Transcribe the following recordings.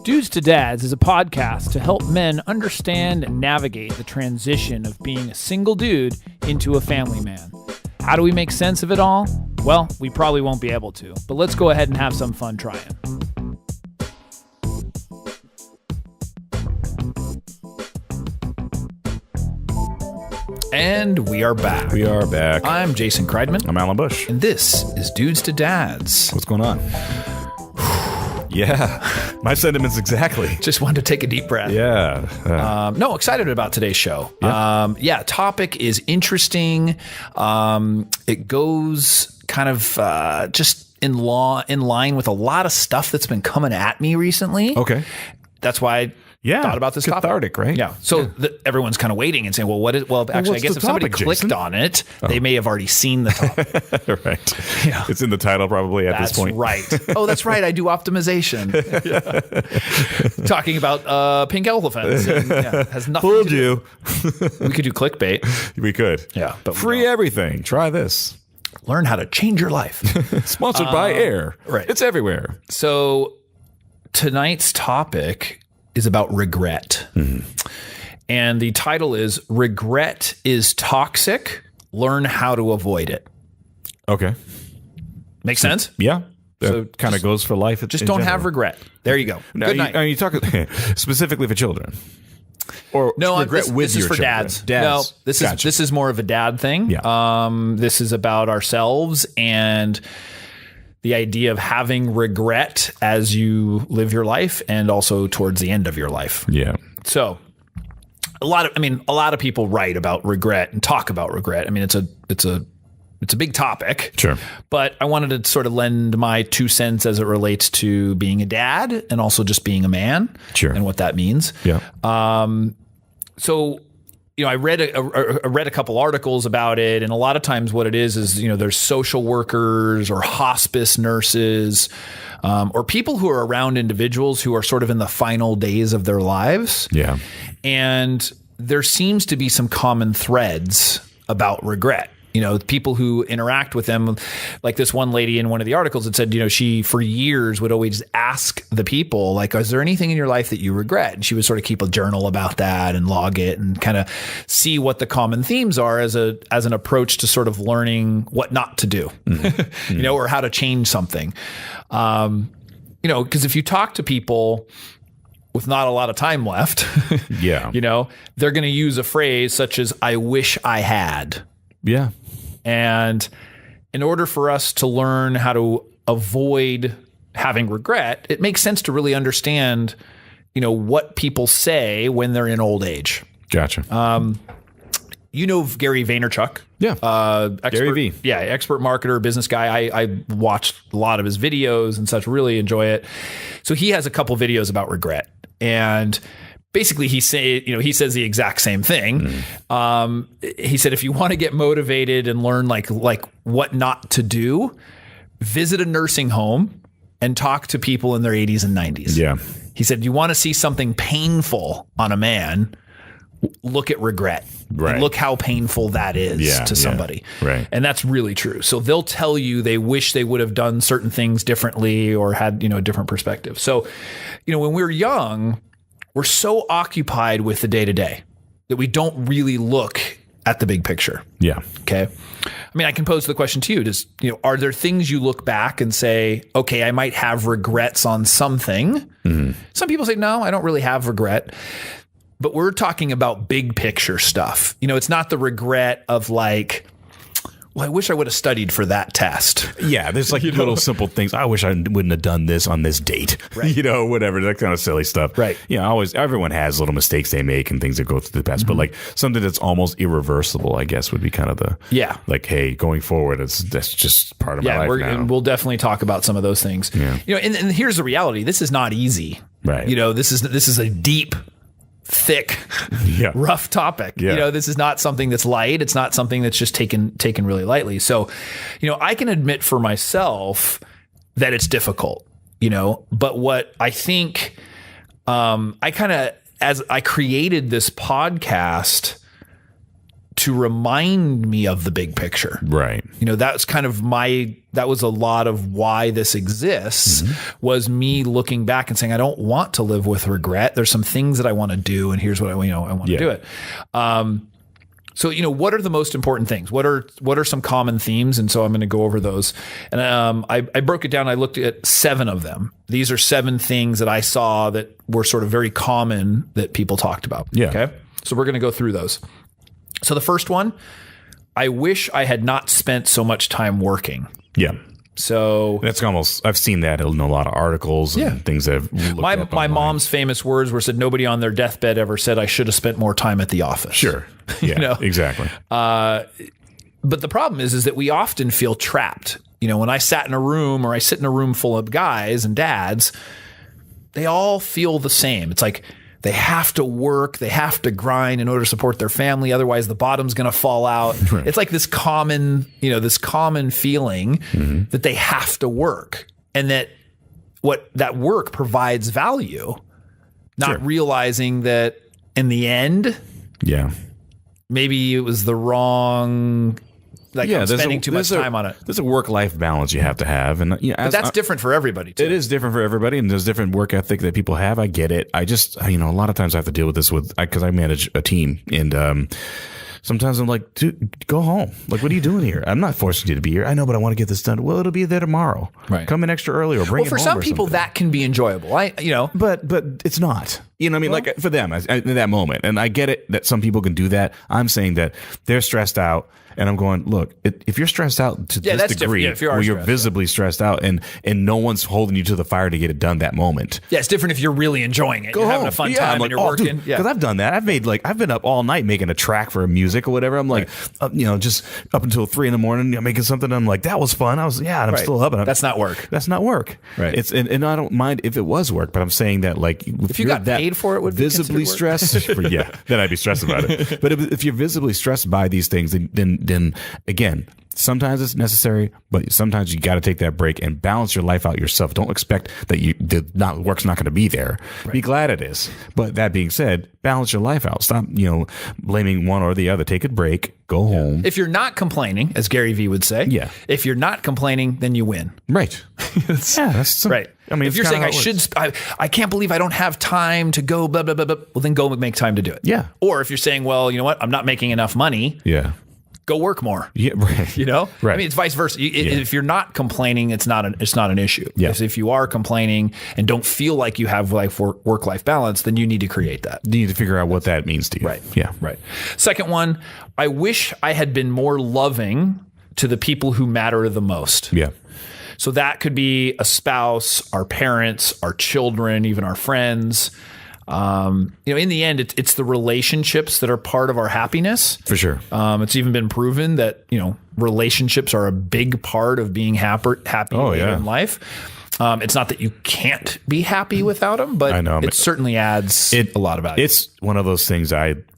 Dudes to Dads is a podcast to help men understand and navigate the transition of being a single dude into a family man. How do we make sense of it all? Well, we probably won't be able to, but let's go ahead and have some fun trying. And we are back. We are back. I'm Jason Kreidman. I'm Alan Bush. And this is Dudes to Dads. What's going on? Yeah, my sentiments exactly. Just wanted to take a deep breath. Yeah. No, excited about today's show. Yeah. Topic is interesting. It goes kind of just in line with a lot of stuff that's been coming at me recently. Okay. That's why I thought about this cathartic, topic. right? Yeah. So everyone's kind of waiting and saying, well, what is, well, actually, I guess if somebody clicked on it, they may have already seen the topic. Right. Yeah. It's in the title probably at this point. That's right. Oh, that's right. I do optimization. Talking about pink elephants. And, has nothing Fooled to do. you. We could do clickbait. We could. Yeah. But free everything. Try this. Learn how to change your life. Sponsored by Air. Right. It's everywhere. So tonight's topic is about regret. Mm-hmm. And the title is Regret is Toxic. Learn how to avoid it. Okay. Make sense? Yeah. So kind of goes for life. Just don't have regret. There you go. Now, Good night. Are you talking specifically for children? Or no, regret with this your is for children? dads. No, this is more of a dad thing. Yeah. This is about ourselves and the idea of having regret as you live your life and also towards the end of your life. Yeah. So a lot of people write about regret and talk about regret. I mean, it's a big topic. Sure. But I wanted to sort of lend my 2 cents as it relates to being a dad and also just being a man. Sure. And what that means. Yeah. So, I read a couple articles about it, and a lot of times what it is there's social workers or hospice nurses or people who are around individuals who are sort of in the final days of their lives. Yeah. And there seems to be some common threads about regret. People who interact with them, like this one lady in one of the articles that said, she for years would always ask the people, like, is there anything in your life that you regret? And she would sort of keep a journal about that and log it and kind of see what the common themes are as an approach to sort of learning what not to do, mm-hmm. Or how to change something. Because if you talk to people with not a lot of time left, yeah, they're going to use a phrase such as, I wish I had. Yeah. And in order for us to learn how to avoid having regret, it makes sense to really understand, what people say when they're in old age. Gotcha. Gary Vaynerchuck. Yeah. Expert, Gary V. Yeah. Expert marketer, business guy. I watched a lot of his videos and such, really enjoy it. So he has a couple videos about regret, and basically, he says the exact same thing. He said, if you want to get motivated and learn like what not to do, visit a nursing home and talk to people in their 80s and 90s. Yeah. He said, you want to see something painful on a man, look at regret. Right. And look how painful that is to somebody. Yeah. Right. And that's really true. So they'll tell you they wish they would have done certain things differently or had, a different perspective. So, when we're young, we're so occupied with the day-to-day that we don't really look at the big picture. Yeah. Okay. I mean, I can pose the question to you. Are there things you look back and say, okay, I might have regrets on something? Mm-hmm. Some people say, no, I don't really have regret. But we're talking about big picture stuff. It's not the regret of like, well, I wish I would have studied for that test. Yeah, there's like little simple things. I wish I wouldn't have done this on this date. Right. Whatever, that kind of silly stuff. Right. Everyone has little mistakes they make and things that go through the past. Mm-hmm. But like something that's almost irreversible, I guess, would be kind of the like, hey, going forward, that's just part of my life now. And we'll definitely talk about some of those things. Yeah. And here's the reality: this is not easy. Right. This is a deep, thick, rough topic. Yeah. This is not something that's light. It's not something that's just taken really lightly. So, I can admit for myself that it's difficult, but what I think, as I created this podcast to remind me of the big picture. Right. That's kind of that was a lot of why this exists, was me looking back and saying, I don't want to live with regret. There's some things that I want to do, and here's what I want to do it. So, what are the most important things? What are some common themes? And so I'm going to go over those. And I broke it down. I looked at 7 of them. These are 7 things that I saw that were sort of very common that people talked about. Yeah. Okay. So we're going to go through those. So the first one, I wish I had not spent so much time working. Yeah. So that's I've seen that in a lot of articles and things that I've looked my mom's famous words were said, nobody on their deathbed ever said I should have spent more time at the office. Sure. Yeah, exactly. But the problem is that we often feel trapped. When I sat in a room, or I sit in a room full of guys and dads, they all feel the same. It's like they have to work, they have to grind in order to support their family. Otherwise, the bottom's going to fall out. Right. It's like this common feeling that they have to work, and that that work provides value, not realizing that in the end, maybe it was the wrong. I'm spending too much time on it. There's a work-life balance you have to have, and but that's different for everybody too. It is different for everybody, and there's different work ethic that people have. I get it. I just a lot of times I have to deal with this because I manage a team, and sometimes I'm like, dude, go home. Like, what are you doing here? I'm not forcing you to be here. I know, but I want to get this done. Well, it'll be there tomorrow. Right. Come in extra early or bring it home. Well, for some people, that can be enjoyable. But it's not. Like for them in that moment. And I get it that some people can do that. I'm saying that they're stressed out. And I'm going, look, if you're stressed out to this degree, where you're visibly stressed out, and no one's holding you to the fire to get it done that moment. Yeah, it's different if you're really enjoying it. You're having a fun time and you're working. Because I've done that. I've been up all night making a track for a music or whatever. I'm like, just up until 3 a.m, making something. I'm like, that was fun. And I'm still up. That's not work. That's not work. Right. And I don't mind if it was work, but I'm saying that if you got paid for it, would be visibly stressed. Then I'd be stressed about it. But if you're visibly stressed by these things, then again, sometimes it's necessary, but sometimes you got to take that break and balance your life out yourself. Don't expect that work's not going to be there. Right. Be glad it is. But that being said, balance your life out. Stop, blaming one or the other. Take a break. Go home. If you're not complaining, as Gary Vee would say, if you're not complaining, then you win. Right. That's right. I mean, if you're saying I can't believe I don't have time to go, blah, blah, blah, blah, well, then go make time to do it. Yeah. Or if you're saying, well, you know what, I'm not making enough money. Yeah. Go work more. Yeah, right. Right. I mean, it's vice versa. If you're not complaining, it's not an issue. Yeah. If you are complaining and don't feel like you have work-life balance, then you need to create that. You need to figure out what that means to you. Right. Yeah. Right. Second one, I wish I had been more loving to the people who matter the most. Yeah. So that could be a spouse, our parents, our children, even our friends. In the end, it's the relationships that are part of our happiness. For sure. It's even been proven that, relationships are a big part of being happy in life. It's not that you can't be happy without them, but I know, it certainly adds a lot of value. It's one of those things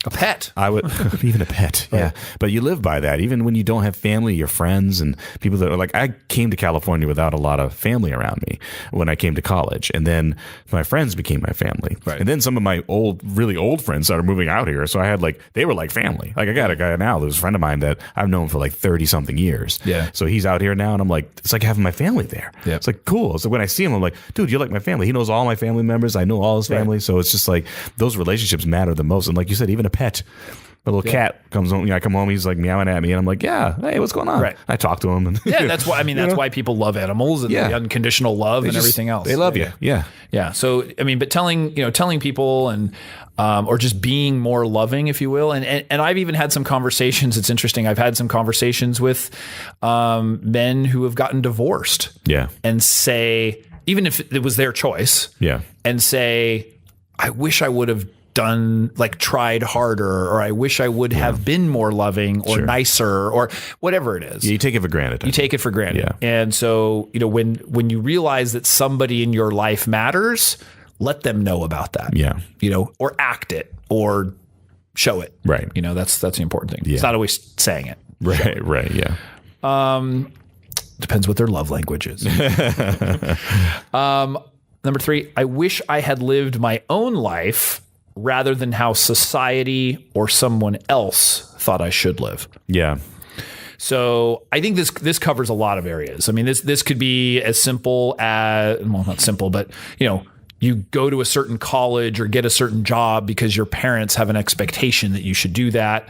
a pet. I would even a pet. Yeah. Right. But you live by that. Even when you don't have family, your friends and people that are like, I came to California without a lot of family around me when I came to college. And then my friends became my family. Right. And then some of my really old friends started moving out here. So I had they were like family. Like I got a guy now who's a friend of mine that I've known for 30 something years. Yeah. So he's out here now and I'm like, it's like having my family there. Yeah. It's like cool. So when I see him, I'm like, dude, you're like my family. He knows all my family members. I know all his family. Right. So it's just like those relationships matter the most. And like you said, even a pet. A little cat comes home. I come home. He's like meowing at me, and I'm like, "Yeah, hey, what's going on?" Right. I talk to him, and that's why. I mean, that's why people love animals and the unconditional love and everything else. They love you. Yeah, yeah. So I mean, but telling people and or just being more loving, if you will, and I've even had some conversations. It's interesting. I've had some conversations with men who have gotten divorced. Yeah, and say, even if it was their choice. Yeah, and say, I wish I would have tried harder, or I wish I would have been more loving or nicer or whatever it is. Yeah, you take it for granted. You take it for granted. Yeah. And so, when you realize that somebody in your life matters, let them know about that. Yeah. Or act it or show it. Right. That's the important thing. Yeah. It's not always saying it. Right. Right. Yeah. Depends what their love language is. Number 3, I wish I had lived my own life rather than how society or someone else thought I should live. Yeah. So I think this covers a lot of areas. I mean, this could be as simple as, well, not simple, but you go to a certain college or get a certain job because your parents have an expectation that you should do that,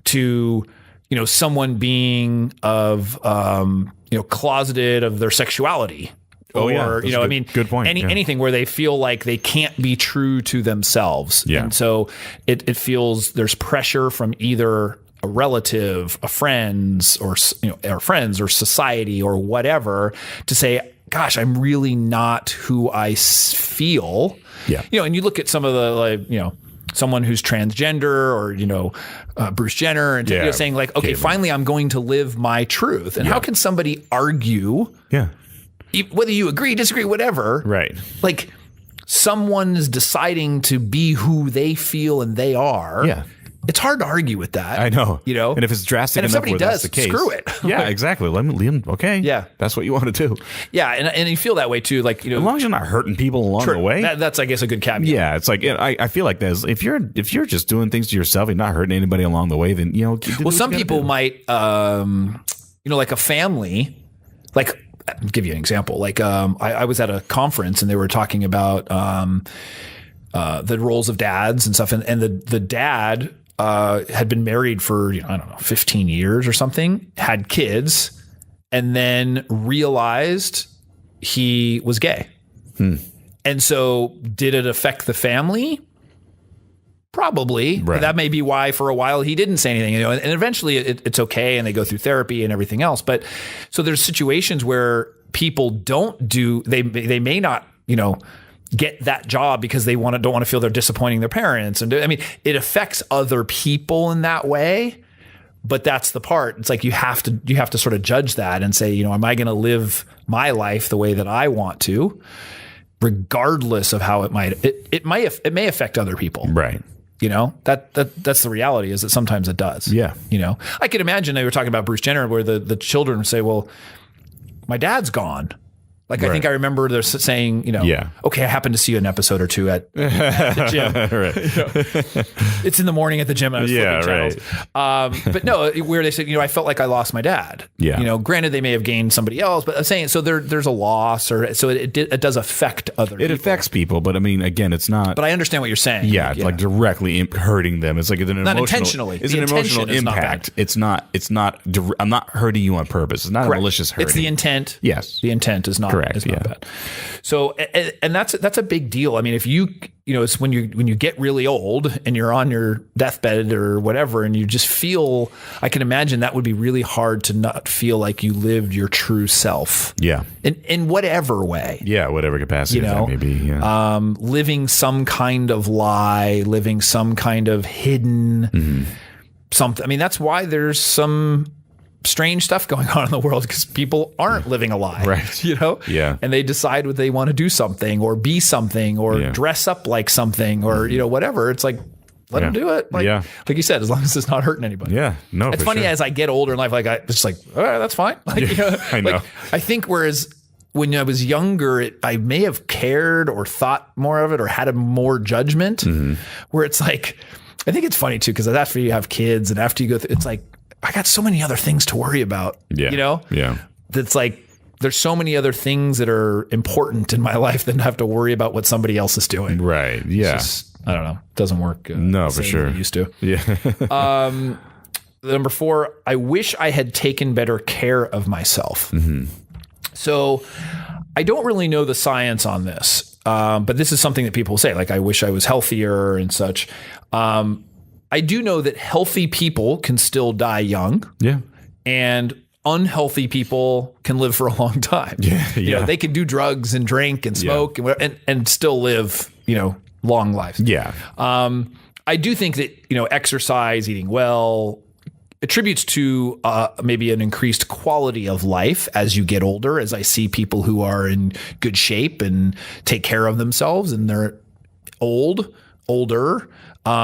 to, someone being of, closeted of their sexuality. Oh, yeah. Good point. Anything where they feel like they can't be true to themselves. Yeah. And so it feels there's pressure from either a relative, a friends, or society or whatever to say, gosh, I'm really not who I feel. Yeah. And you look at some of the, someone who's transgender or, Bruce Jenner and saying like, okay, finally I'm going to live my truth. And how can somebody argue? Yeah. Whether you agree, disagree, whatever. Right. Like someone's deciding to be who they feel and they are. Yeah. It's hard to argue with that. I know. And if it's drastic enough where that's the case, screw it. Yeah, exactly. Let me, okay. Yeah. That's what you want to do. Yeah. And you feel that way too. Like, as long as you're not hurting people along the way. That's, I guess, a good caveat. Yeah. It's like, I feel like there's, if you're just doing things to yourself and not hurting anybody along the way, then, well, some people might, like a family, like, I'll give you an example. Like, I was at a conference and they were talking about, the roles of dads and stuff. And the dad, had been married for, 15 years or something, had kids, and then realized he was gay. And so did it affect the family? Probably. Right. That may be why for a while he didn't say anything, and eventually it's okay and they go through therapy and everything else. But so there's situations where people they may not, get that job because they don't want to feel they're disappointing their parents. And it affects other people in that way, but that's the part. It's like, you have to sort of judge that and say, am I going to live my life the way that I want to, regardless of how it may affect other people. Right. That's the reality, is that sometimes it does. Yeah. I could imagine they were talking about Bruce Jenner where the children say, well, my dad's gone. Like, right. I think I remember they're saying, okay, I happened to see an episode or two at the gym. It's in the morning at the gym. And I was flipping channels. But no, where they said, I felt like I lost my dad. Yeah. Granted, they may have gained somebody else, but I'm saying, so there's a loss, so it does affect other people. It affects people, but again, it's not. But I understand what you're saying. Yeah, like directly hurting them. It's like an not emotional. Intentionally. It's an emotional impact. It's not. I'm not hurting you on purpose. It's not a malicious hurting. It's the intent. Yes. The intent is not. Correct. Is not bad. So, and that's a big deal. I mean, if it's when you get really old and you're on your deathbed or whatever, and you just feel, I can imagine that would be really hard to not feel like you lived your true self. Yeah. In whatever way. Yeah, whatever capacity that may be. Yeah. Living some kind of lie, living some kind of hidden something. I mean, that's why there's some strange stuff going on in the world, because people aren't living a lie, right? Yeah. And they decide what they want to do something or be something or dress up like something or, whatever. It's like, let them do it. Like you said, as long as it's not hurting anybody. Yeah. No, it's funny as I get older in life, like it's like, all right, that's fine. Like, I know. Like, I think whereas when I was younger, I may have cared or thought more of it or had a more judgment where it's like, I think it's funny too, because after you have kids and after you go through, it's like, I got so many other things to worry about, Yeah. That's like, there's so many other things that are important in my life than have to worry about what somebody else is doing. Right. Yeah. I don't know. It doesn't work. No, for sure. It used to. Yeah. Number 4, I wish I had taken better care of myself. So I don't really know the science on this, but this is something that people say, like, I wish I was healthier and such. I do know that healthy people can still die young. Yeah. And unhealthy people can live for a long time. Yeah. They can do drugs and drink and smoke and still live, long lives. Yeah. I do think that, exercise, eating well, attributes to maybe an increased quality of life as you get older, as I see people who are in good shape and take care of themselves and they're older.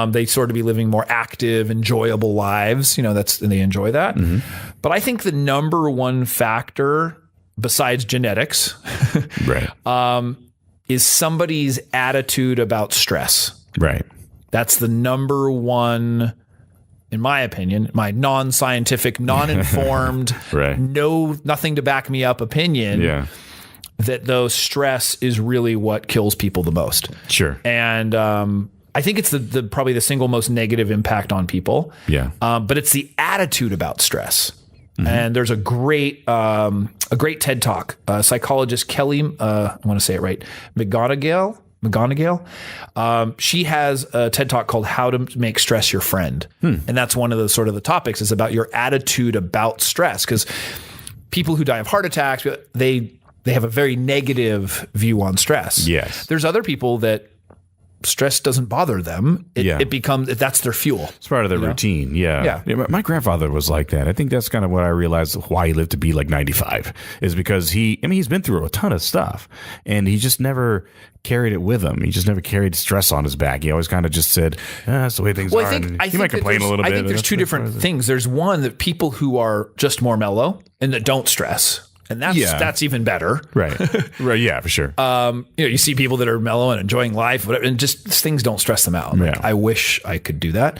They sort of be living more active, enjoyable lives. And they enjoy that. But I think the number one factor besides genetics, right, is somebody's attitude about stress. Right. That's the number one, in my opinion, my non-scientific, non-informed, right. nothing to back me up opinion. Yeah. That though stress is really what kills people the most. Sure. And I think it's the probably the single most negative impact on people. Yeah. But it's the attitude about stress. Mm-hmm. And there's a great TED Talk, psychologist Kelly, I want to say it right, McGonigal. She has a TED Talk called How to Make Stress Your Friend. And that's one of the sort of the topics is about your attitude about stress. Because people who die of heart attacks, they have a very negative view on stress. Yes. There's other people that stress doesn't bother them. It becomes, that's their fuel. It's part of their routine. Yeah. My grandfather was like that. I think that's kind of what I realized why he lived to be like 95 is because he's been through a ton of stuff and he just never carried it with him. He just never carried stress on his back. He always kind of just said, that's the way things are. I think he might complain a little bit. I think there's two different things. There's one that people who are just more mellow and that don't stress. And that's even better. Right. Right. Yeah, for sure. You see people that are mellow and enjoying life, and just things don't stress them out. Like, I wish I could do that.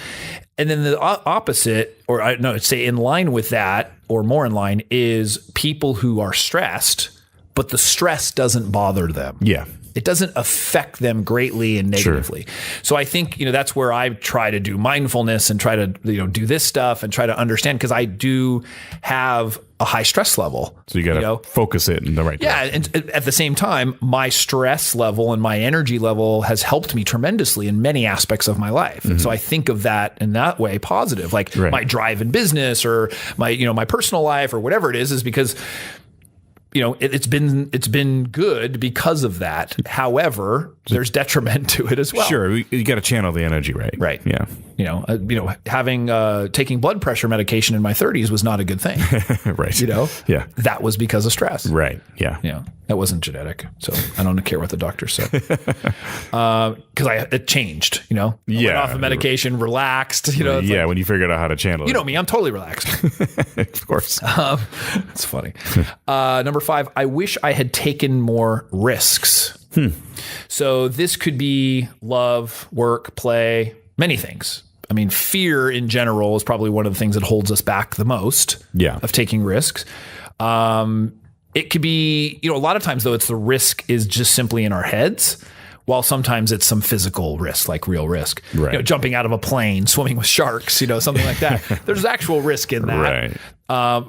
And then the opposite, or I'd say in line with that, or more in line, is people who are stressed, but the stress doesn't bother them. Yeah. It doesn't affect them greatly and negatively. Sure. So I think, that's where I try to do mindfulness and try to, do this stuff and try to understand, because I do have a high stress level. So you got to focus it in the right direction. Yeah. And at the same time, my stress level and my energy level has helped me tremendously in many aspects of my life. Mm-hmm. And so I think of that in that way positive, like my drive in business or my, my personal life or whatever it is because it's been good because of that. However, there's detriment to it as well. Sure, you got to channel the energy, right? Right. Yeah. Having taking blood pressure medication in my 30s was not a good thing. Right. Yeah. That was because of stress. Right. Yeah. That wasn't genetic, so I don't care what the doctor said. Because it changed. I went off of medication, relaxed. When you figured out how to channel it. You know me, I'm totally relaxed. Of course. It's funny. Number 5, I wish I had taken more risks. So this could be love, work, play, many things. I mean, fear in general is probably one of the things that holds us back the most of taking risks. It could be, a lot of times though, it's the risk is just simply in our heads, while sometimes it's some physical risk, like real risk, jumping out of a plane, swimming with sharks, something like that. There's actual risk in that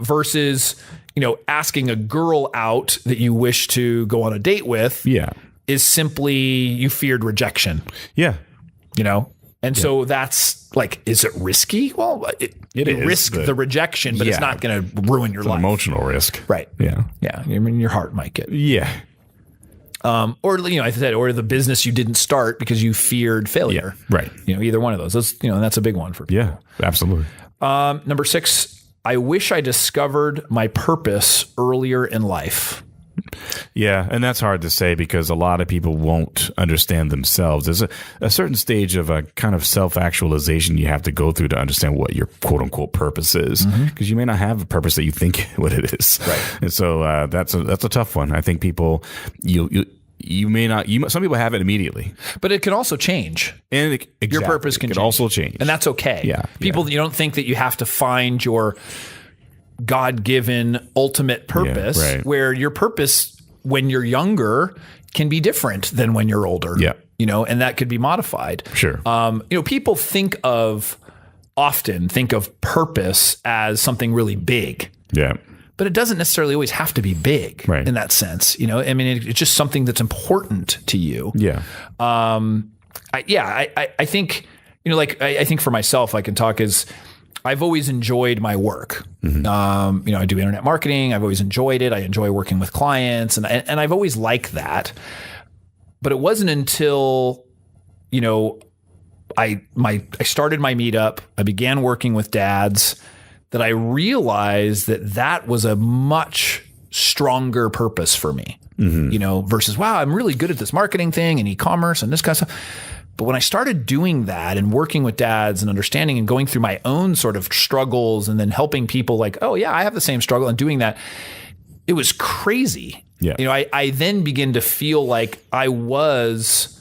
versus, asking a girl out that you wish to go on a date with is simply you feared rejection. Yeah. And so that's like, is it risky? Well, it is. Risk the rejection, but it's not going to ruin your life. Emotional risk. Right. Yeah. Yeah. I mean, your heart might get. Yeah. Or, I said, or the business you didn't start because you feared failure. Yeah. Right. Either one of those. That's a big one for people. Yeah, absolutely. Number 6, I wish I discovered my purpose earlier in life. Yeah, and that's hard to say because a lot of people won't understand themselves. There's a certain stage of a kind of self-actualization you have to go through to understand what your quote-unquote purpose is, because you may not have a purpose that you think what it is. Right. And so that's a tough one. I think people you may not. Some people have it immediately, but it can also change. And your purpose can also change, and that's okay. Yeah, people, you don't think that you have to find your God-given ultimate purpose, where your purpose when you're younger can be different than when you're older. Yeah. And that could be modified. Sure. People often think of purpose as something really big. Yeah. But it doesn't necessarily always have to be big in that sense. I mean, it's just something that's important to you. Yeah. I think, I think for myself, I can talk is I've always enjoyed my work. Mm-hmm. I do internet marketing. I've always enjoyed it. I enjoy working with clients and I've always liked that. But it wasn't until, I started my meetup. I began working with dads that I realized that was a much stronger purpose for me, versus, wow, I'm really good at this marketing thing and e-commerce and this kind of stuff. But when I started doing that and working with dads and understanding and going through my own sort of struggles and then helping people like, oh yeah, I have the same struggle and doing that, it was crazy. Yeah. I then began to feel like I was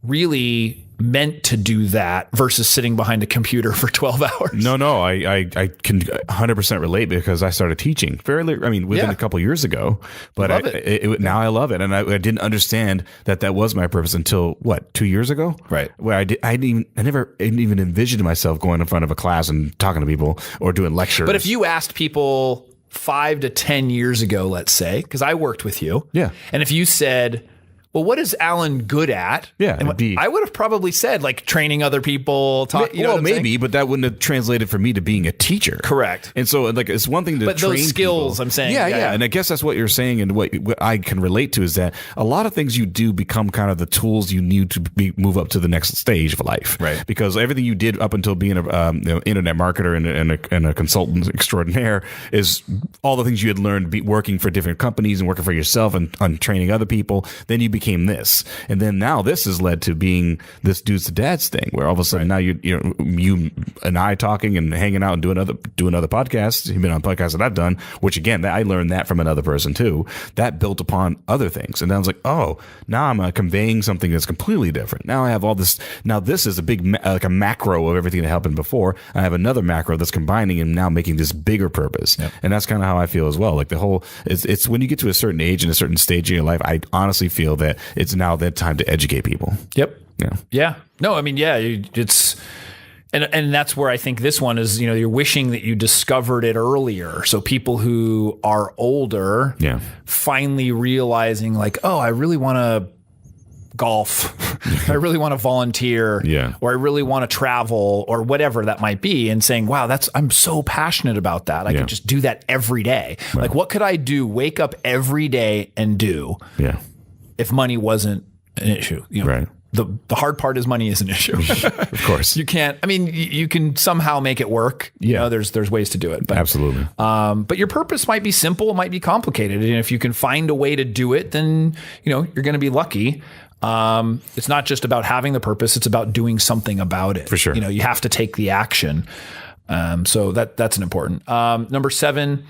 really meant to do that versus sitting behind a computer for 12 hours. No, I can 100% relate because I started teaching within a couple years ago, but now I love it. And I didn't understand that was my purpose until 2 years ago? Right. Where I never even envisioned myself going in front of a class and talking to people or doing lectures. But if you asked people 5 to 10 years ago, let's say, because I worked with you. Yeah. And if you said, well, what is Alan good at? Yeah, I would have probably said like training other people. Maybe, but that wouldn't have translated for me to being a teacher. Correct. And so, like, it's one thing to train those skills, people. I'm saying. Yeah. And I guess that's what you're saying, and what I can relate to is that a lot of things you do become kind of the tools you need to move up to the next stage of life. Right. Because everything you did up until being a internet marketer and a consultant extraordinaire is all the things you had learned working for different companies and working for yourself and on training other people. Then you became this, and then now this has led to being this dudes to dads thing, where all of a sudden now you and I talking and hanging out and doing other podcasts. You've been on podcasts that I've done, which again I learned that from another person too. That built upon other things, and then I was like, oh, now I'm conveying something that's completely different. Now I have all this. Now this is a big like a macro of everything that happened before. I have another macro that's combining and now making this bigger purpose, and that's kind of how I feel as well. Like the whole, it's when you get to a certain age and a certain stage in your life, I honestly feel that it's now that time to educate people. Yep. Yeah. No, I mean, it's, and that's where I think this one is, you're wishing that you discovered it earlier. So people who are older, finally realizing like, oh, I really want to golf. I really want to volunteer, or I really want to travel, or whatever that might be, and saying, wow, I'm so passionate about that. I could just do that every day. Right. Like, what could I do? Wake up every day and do. Yeah. If money wasn't an issue, right. The hard part is money is an issue. Of course. You can't, you can somehow make it work. There's ways to do it. But, absolutely. But your purpose might be simple. It might be complicated. And if you can find a way to do it, then, you're going to be lucky. It's not just about having the purpose. It's about doing something about it. For sure. You have to take the action. So that's an important. Number 7,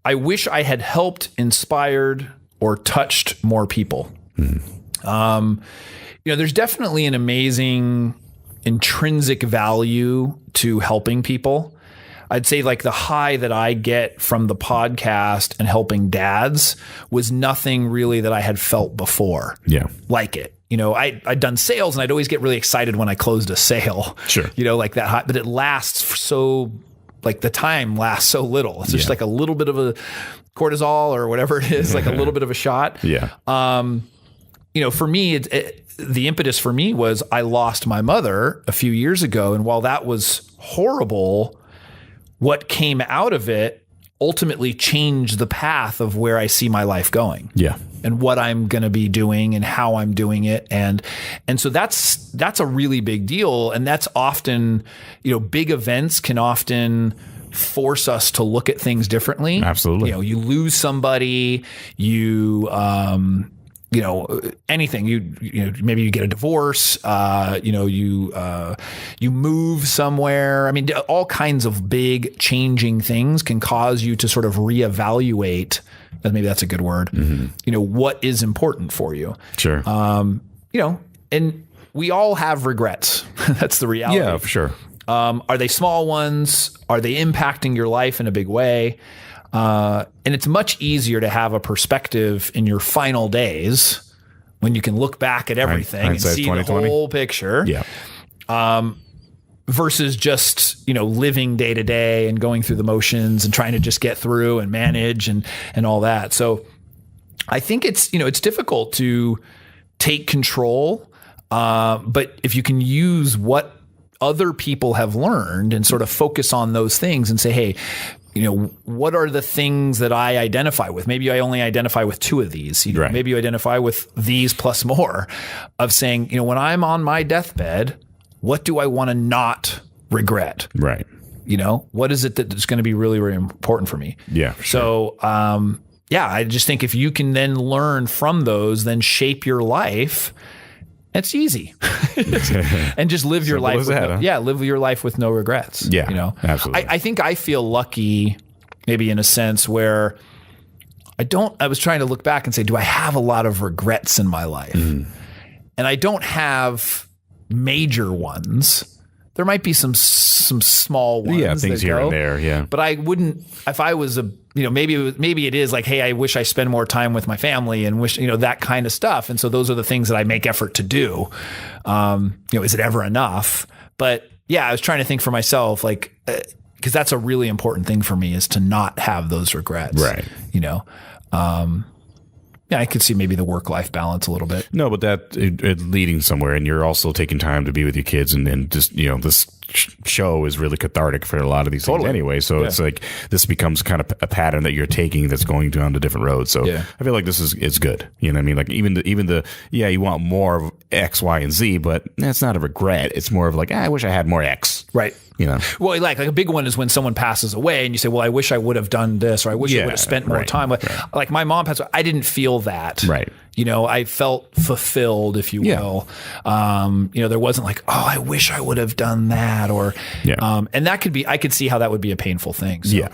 I wish I had helped, inspired, or touched more people. There's definitely an amazing intrinsic value to helping people. I'd say like the high that I get from the podcast and helping dads was nothing really that I had felt before. Yeah. Like it. I'd done sales and I'd always get really excited when I closed a sale. Sure. Like that high, but it lasts the time lasts so little. It's just like a little bit of a cortisol or whatever it is, like a little bit of a shot. Yeah. For me, the impetus for me was I lost my mother a few years ago. And while that was horrible, what came out of it ultimately changed the path of where I see my life going. Yeah. And what I'm going to be doing and how I'm doing it. And so that's a really big deal. And that's often, big events can often force us to look at things differently. Absolutely. You lose somebody, anything, maybe you get a divorce, you move somewhere. All kinds of big changing things can cause you to sort of reevaluate. Maybe that's a good word. Mm-hmm. What is important for you? Sure. And we all have regrets. That's the reality. Yeah, for sure. Are they small ones? Are they impacting your life in a big way? And it's much easier to have a perspective in your final days when you can look back at everything and see the whole picture. Yeah. Versus just, living day to day and going through the motions and trying to just get through and manage and all that. So I think it's difficult to take control. But if you can use what other people have learned and sort of focus on those things and say, hey, what are the things that I identify with? Maybe I only identify with 2 of these. Right. Maybe you identify with these plus more of saying, when I'm on my deathbed, what do I want to not regret? Right. What is it that's going to be really, really important for me? Yeah. For sure. So, I just think if you can then learn from those, then shape your life. It's easy. And just live your life. Live your life with no regrets. Yeah. Absolutely. I think I feel lucky, maybe in a sense where I was trying to look back and say, do I have a lot of regrets in my life? Mm. And I don't have major ones. There might be some small ones. Yeah, things here and there. Yeah, but I wouldn't. If I was maybe it is like, hey, I wish I spend more time with my family and wish that kind of stuff. And so those are the things that I make effort to do. Is it ever enough? But yeah, I was trying to think for myself, like, because that's a really important thing for me is to not have those regrets. Right. Yeah, I could see maybe the work-life balance a little bit. No, but that it leading somewhere, and you're also taking time to be with your kids, and just this show is really cathartic for a lot of these things anyway. So it's like this becomes kind of a pattern that you're taking that's going down the different roads. So I feel like this is good. You know what I mean? Like even the you want more of X, Y, and Z, but that's not a regret. It's more of like, I wish I had more X. Right. Well, like a big one is when someone passes away and you say, well, I wish I would have done this, or I wish I would have spent more time with, like my mom passed away. I didn't feel that. Right. I felt fulfilled, if you will. There wasn't like, oh, I wish I would have done that, or, and that could be, I could see how that would be a painful thing. So,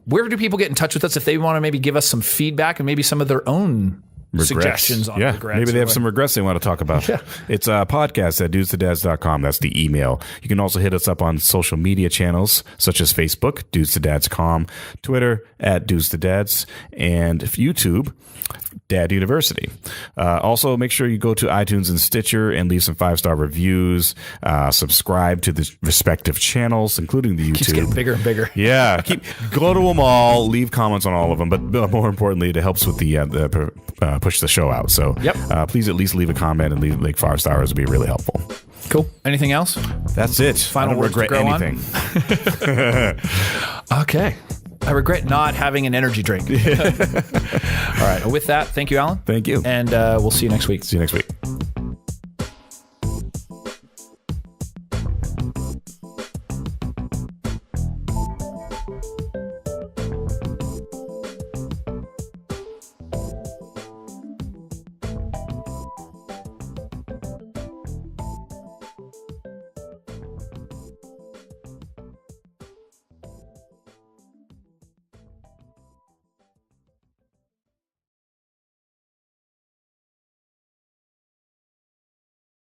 where do people get in touch with us if they want to maybe give us some feedback and maybe some of their own suggestions on regrets? Maybe they have some regrets they want to talk about. It's a podcast at dudestodads.com. That's the email. You can also hit us up on social media channels such as Facebook, dudestodads.com, Twitter at dudestodads, and YouTube, Dad University. Also, make sure you go to iTunes and Stitcher and leave some 5-star reviews. Subscribe to the respective channels, including the YouTube. Keeps getting bigger and bigger. Yeah, go to them all. Leave comments on all of them, but more importantly, it helps with the push the show out. So, please at least leave a comment and leave like 5 stars would be really helpful. Cool. Anything else? That's it. Final words to grow anything. Okay. I regret not having an energy drink. All right. With that, thank you, Alan. Thank you. And we'll see you next week. See you next week.